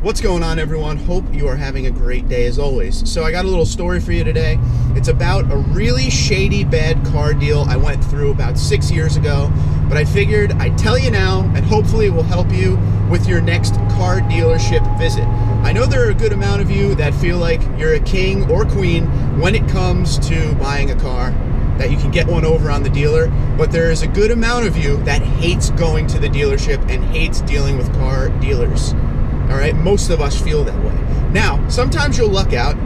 What's going on, everyone? Hope you are having a great day as always. So I got a little story for you today. It's about a really shady bad car deal I went through about 6 years ago, but I figured I'd tell you now and hopefully it will help you with your next car dealership visit. I know there are a good amount of you that feel like you're a king or queen when it comes to buying a car, that you can get one over on the dealer, but there is a good amount of you that hates going to the dealership and hates dealing with car dealers. All right, most of us feel that way. Now, sometimes you'll luck out.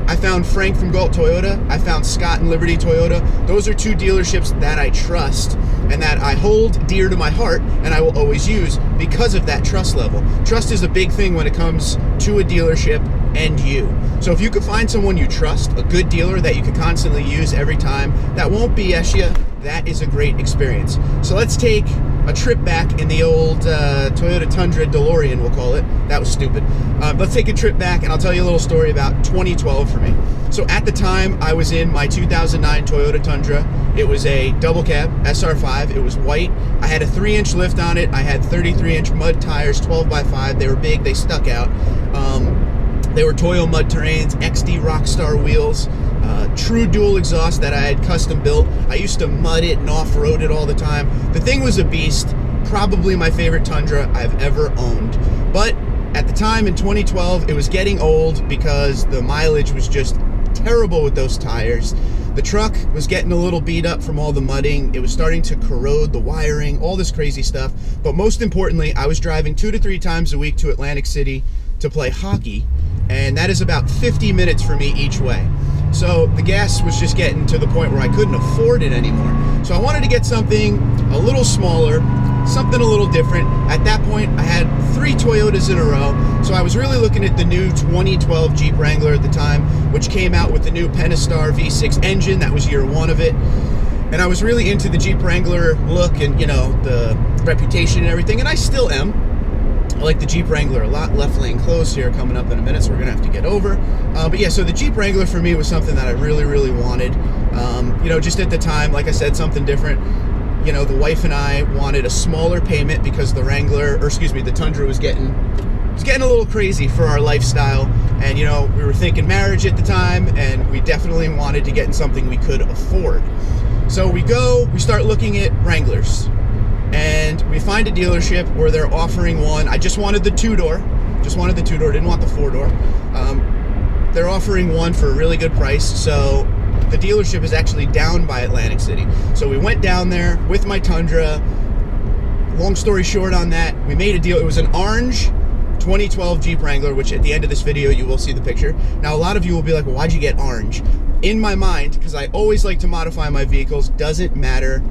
I found Frank from Galt Toyota. I found Scott and Liberty Toyota. Those are two dealerships that I trust and that I hold dear to my heart and I will always use because of that trust level. Trust is a big thing when it comes to a dealership and you. So if you could find someone you trust, a good dealer that you can constantly use every time, that won't BS you, that is a great experience. So let's take a trip back in the old Toyota Tundra DeLorean, we'll call it. That was stupid. Let's take a trip back and I'll tell you a little story about 2012 for me. So at the time, I was in my 2009 Toyota Tundra. It was a double cab, SR5. It was white. I had a 3-inch lift on it. I had 33-inch mud tires, 12x5. They were big, they stuck out. They were Toyo mud terrains, XD Rockstar wheels, true dual exhaust that I had custom built. I used to mud it and off-road it all the time. The thing was a beast, probably my favorite Tundra I've ever owned. But at the time in 2012, it was getting old because the mileage was just terrible with those tires. The truck was getting a little beat up from all the mudding. It was starting to corrode the wiring, all this crazy stuff. But most importantly, I was driving 2 to 3 times a week to Atlantic City to play hockey, and that is about 50 minutes for me each way. So the gas was just getting to the point where I couldn't afford it anymore. So I wanted to get something a little smaller, something a little different. At that point, I had 3 Toyotas in a row, so I was really looking at the new 2012 Jeep Wrangler at the time, which came out with the new Pentastar V6 engine. That was year 1 of it. And I was really into the Jeep Wrangler look and, you know, the reputation and everything, and I still am. I like the Jeep Wrangler a lot. Left lane close here coming up in a minute, so we're gonna have to get over. But yeah, so the Jeep Wrangler for me was something that I really, really wanted. You know, just at the time, like I said, something different. You know, the wife and I wanted a smaller payment because the Wrangler, or excuse me, the Tundra was getting a little crazy for our lifestyle. And you know, we were thinking marriage at the time, and we definitely wanted to get in something we could afford. So we start looking at Wranglers. And we find a dealership where they're offering one. I just wanted the 2-door. Just wanted the 2-door, didn't want the 4-door. They're offering one for a really good price. So the dealership is actually down by Atlantic City. So we went down there with my Tundra. Long story short on that, we made a deal. It was an orange 2012 Jeep Wrangler, which at the end of this video, you will see the picture. Now, a lot of you will be like, well, why'd you get orange? In my mind, because I always like to modify my vehicles, doesn't matter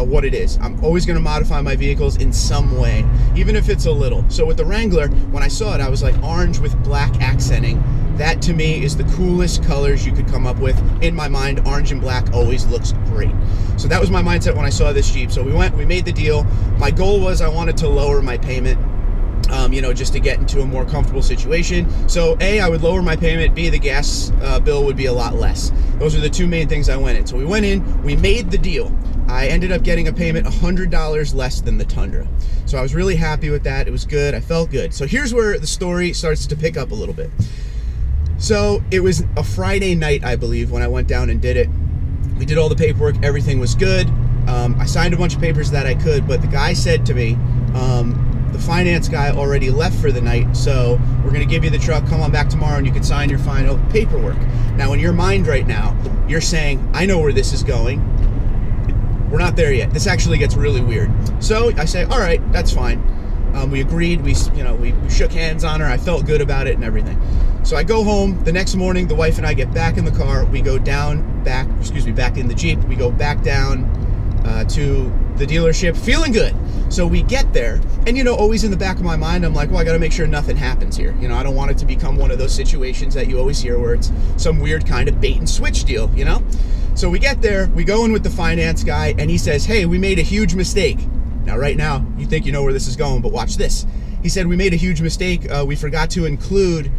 what it is. I'm always going to modify my vehicles in some way, even if it's a little. So with the Wrangler, when I saw it, I was like, orange with black accenting. That to me is the coolest colors you could come up with. In my mind, orange and black always looks great. So that was my mindset when I saw this Jeep. So we made the deal. My goal was I wanted to lower my payment, you know, just to get into a more comfortable situation. So A, I would lower my payment, B, the gas bill would be a lot less. Those are the 2 main things I went in. So we went in, we made the deal. I ended up getting a payment $100 less than the Tundra. So I was really happy with that. It was good, I felt good. So here's where the story starts to pick up a little bit. So it was a Friday night, I believe, when I went down and did it. We did all the paperwork, everything was good. I signed a bunch of papers that I could, but the guy said to me, the finance guy already left for the night, so we're gonna give you the truck, come on back tomorrow and you can sign your final paperwork. Now in your mind right now, you're saying, I know where this is going. We're not there yet. This actually gets really weird. So I say, all right, that's fine. We agreed, we shook hands on her, I felt good about it and everything. So I go home, the next morning, the wife and I get back in the car, we go back in the Jeep, we go back down to the dealership, feeling good. So we get there, and you know, always in the back of my mind, I'm like, well, I gotta make sure nothing happens here. You know, I don't want it to become one of those situations that you always hear where it's some weird kind of bait and switch deal, you know? So we get there, we go in with the finance guy, and he says, hey, we made a huge mistake. Now, right now, you think you know where this is going, but watch this. He said, we made a huge mistake. We forgot to include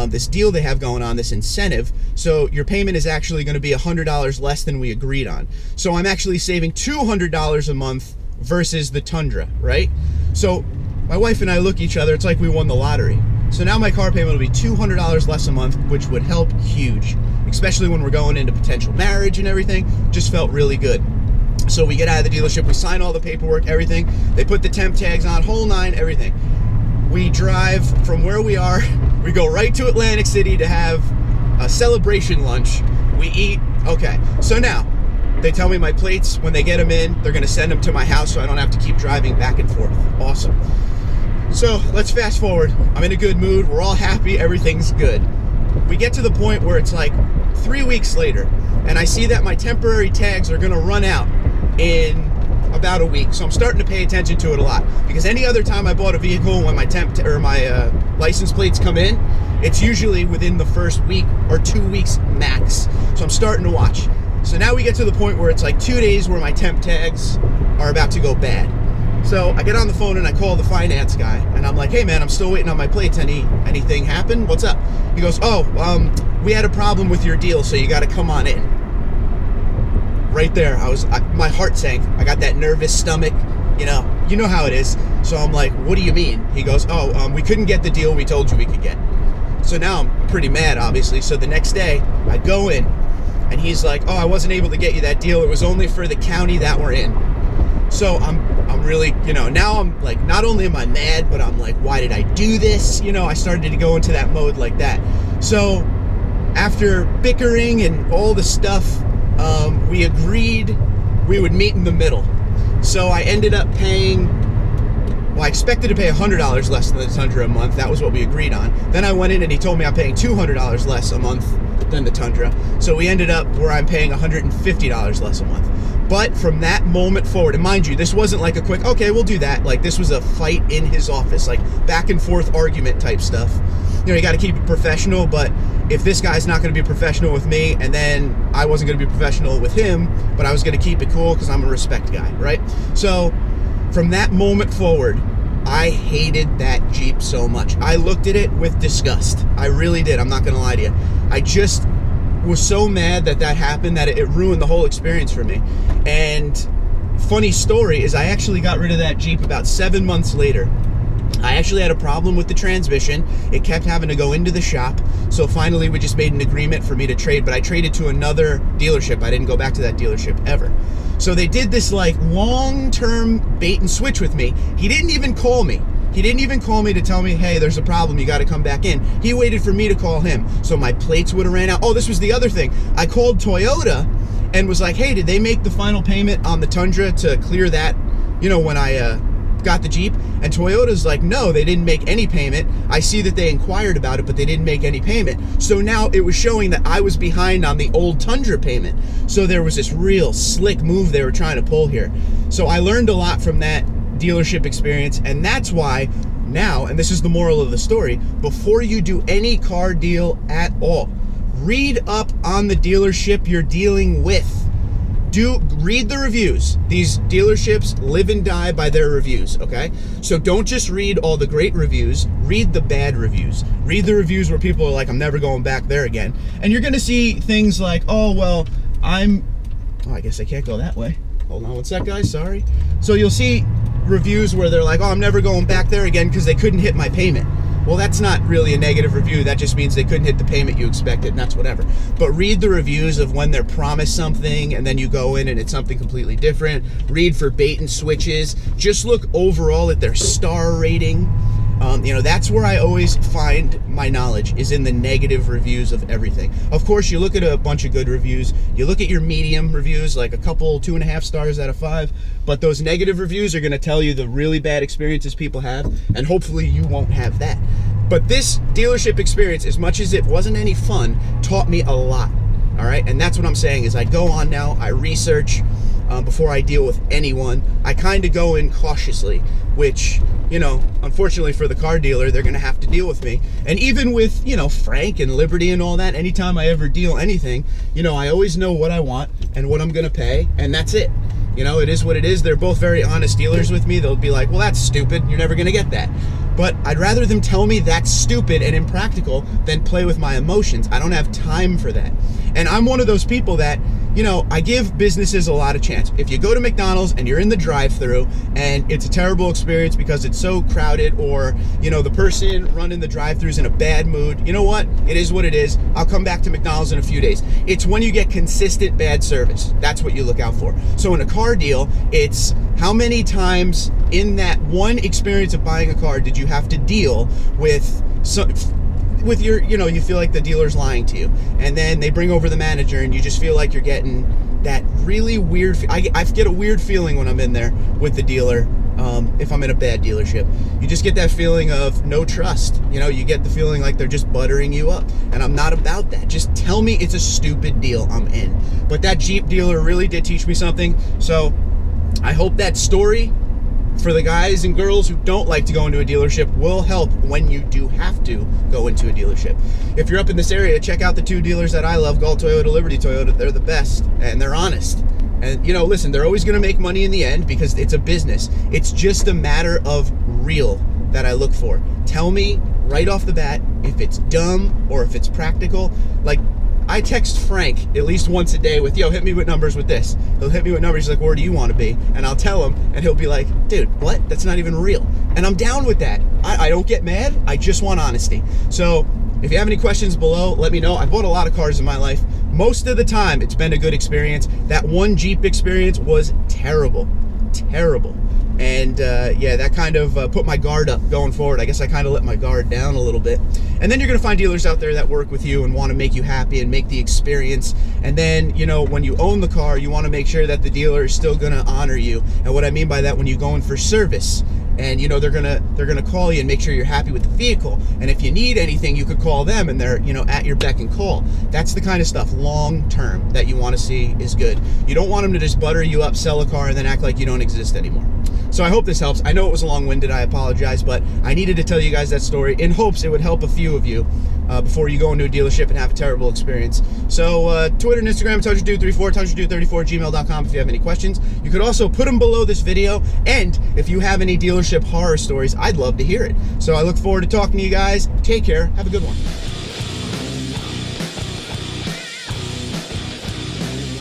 this deal they have going on, this incentive. So your payment is actually going to be $100 less than we agreed on. So I'm actually saving $200 a month versus the Tundra, right? So my wife and I look at each other, it's like we won the lottery. So now my car payment will be $200 less a month, which would help huge, especially when we're going into potential marriage and everything. Just felt really good. So we get out of the dealership, we sign all the paperwork, everything. They put the temp tags on, whole nine, everything. We drive from where we are, we go right to Atlantic City to have a celebration lunch. We eat. Okay, so now they tell me my plates, when they get them in, they're gonna send them to my house so I don't have to keep driving back and forth. Awesome. So let's fast forward. I'm in a good mood, we're all happy, everything's good. We get to the point where it's like 3 weeks later, and I see that my temporary tags are gonna run out in about a week. So I'm starting to pay attention to it a lot, because any other time I bought a vehicle, when my license plates come in, it's usually within the first week or 2 weeks max. So I'm starting to watch. So now we get to the point where it's like 2 days where my temp tags are about to go bad. So I get on the phone and I call the finance guy, and I'm like, hey man, I'm still waiting on my plates. Anything happen? What's up? He goes, we had a problem with your deal, so you got to come on in. Right there, my heart sank. I got that nervous stomach, you know how it is. So I'm like, what do you mean? He goes, we couldn't get the deal we told you we could get. So now I'm pretty mad, obviously. So the next day, I go in, and he's like, I wasn't able to get you that deal. It was only for the county that we're in. So I'm really, now I'm like, not only am I mad, but I'm like, why did I do this? I started to go into that mode like that. So after bickering and all the stuff, we agreed we would meet in the middle. So I ended up paying, I expected to pay $100 less than the Tundra a month. That was what we agreed on. Then I went in and he told me I'm paying $200 less a month than the Tundra. So we ended up where I'm paying $150 less a month. But from that moment forward, and mind you, this wasn't like a quick, okay, we'll do that. Like, this was a fight in his office, like back and forth argument type stuff. You got to keep it professional, but if this guy's not going to be professional with me, and then I wasn't going to be professional with him, but I was going to keep it cool because I'm a respect guy, right? So from that moment forward, I hated that Jeep so much. I looked at it with disgust. I really did. I'm not going to lie to you. I just was so mad that happened that it ruined the whole experience for me. And funny story is I actually got rid of that Jeep about 7 months later. I actually had a problem with the transmission. It kept having to go into the shop. So finally we just made an agreement for me to trade, but I traded to another dealership. I didn't go back to that dealership ever. So they did this like long-term bait and switch with me. He didn't even call me. He didn't even call me to tell me, hey, there's a problem, you got to come back in. He waited for me to call him. So my plates would have ran out. Oh, this was the other thing. I called Toyota and was like, hey, did they make the final payment on the Tundra to clear that, when I got the Jeep? And Toyota's like, no, they didn't make any payment. I see that they inquired about it, but they didn't make any payment. So now it was showing that I was behind on the old Tundra payment. So there was this real slick move they were trying to pull here. So I learned a lot from that dealership experience, and that's why now, and this is the moral of the story, before you do any car deal at all, read up on the dealership you're dealing with. Read the reviews. These dealerships live and die by their reviews, okay? So don't just read all the great reviews, read the bad reviews. Read the reviews where people are like, I'm never going back there again. And you're gonna see things like, I guess I can't go that way. Hold on one sec, guys, sorry. So you'll see reviews where they're like, I'm never going back there again because they couldn't hit my payment. Well, that's not really a negative review. That just means they couldn't hit the payment you expected, and that's whatever. But read the reviews of when they're promised something and then you go in and it's something completely different. Read for bait and switches. Just look overall at their star rating. That's where I always find my knowledge, is in the negative reviews of everything. Of course, you look at a bunch of good reviews. You look at your medium reviews, like a couple 2.5 stars out of 5. But those negative reviews are going to tell you the really bad experiences people have, and hopefully you won't have that. But this dealership experience, as much as it wasn't any fun, taught me a lot. All right, and that's what I'm saying is I go on now, I research before I deal with anyone. I kind of go in cautiously, which, unfortunately for the car dealer, they're going to have to deal with me. And even with, Frank and Liberty and all that, anytime I ever deal anything, I always know what I want and what I'm going to pay, and that's it. It is what it is. They're both very honest dealers with me. They'll be like, well, that's stupid. You're never going to get that. But I'd rather them tell me that's stupid and impractical than play with my emotions. I don't have time for that. And I'm one of those people that, you know, I give businesses a lot of chance. If you go to McDonald's and you're in the drive-thru and it's a terrible experience because it's so crowded, or, you know, the person running the drive-thru is in a bad mood, you know what? It is what it is. I'll come back to McDonald's in a few days. It's when you get consistent bad service. That's what you look out for. So in a car deal, it's how many times in that one experience of buying a car did you have to deal with your, you know, you feel like the dealer's lying to you, and then they bring over the manager and you just feel like you're getting that really weird, I get a weird feeling when I'm in there with the dealer. If I'm in a bad dealership, you just get that feeling of no trust. You know, you get the feeling like they're just buttering you up, and I'm not about that. Just tell me it's a stupid deal, I'm in. But that Jeep dealer really did teach me something. So I hope that story for the guys and girls who don't like to go into a dealership will help when you do have to go into a dealership. If you're up in this area, check out the 2 dealers that I love, Galt Toyota, Liberty Toyota. They're the best, and they're honest. And, you know, listen, they're always going to make money in the end because it's a business. It's just a matter of real that I look for. Tell me right off the bat if it's dumb or if it's practical. Like, I text Frank at least once a day with, yo, hit me with numbers with this. He'll hit me with numbers. He's like, where do you want to be? And I'll tell him, and he'll be like, dude, what? That's not even real. And I'm down with that. I don't get mad. I just want honesty. So if you have any questions below, let me know. I bought a lot of cars in my life. Most of the time, it's been a good experience. That one Jeep experience was terrible. Terrible. And yeah, that kind of put my guard up going forward. I guess I kind of let my guard down a little bit. And then you're going to find dealers out there that work with you and want to make you happy and make the experience. And then, you know, when you own the car, you want to make sure that the dealer is still going to honor you. And what I mean by that, when you go in for service, and, you know, they're gonna call you and make sure you're happy with the vehicle. And if you need anything, you could call them, and they're, you know, at your beck and call. That's the kind of stuff long term that you want to see is good. You don't want them to just butter you up, sell a car, and then act like you don't exist anymore. So I hope this helps. I know it was long-winded, I apologize, but I needed to tell you guys that story in hopes it would help a few of you before you go into a dealership and have a terrible experience. So Twitter and Instagram, TundraDude34, TundraDude34@gmail.com if you have any questions. You could also put them below this video, and if you have any dealership horror stories, I'd love to hear it. So I look forward to talking to you guys. Take care. Have a good one.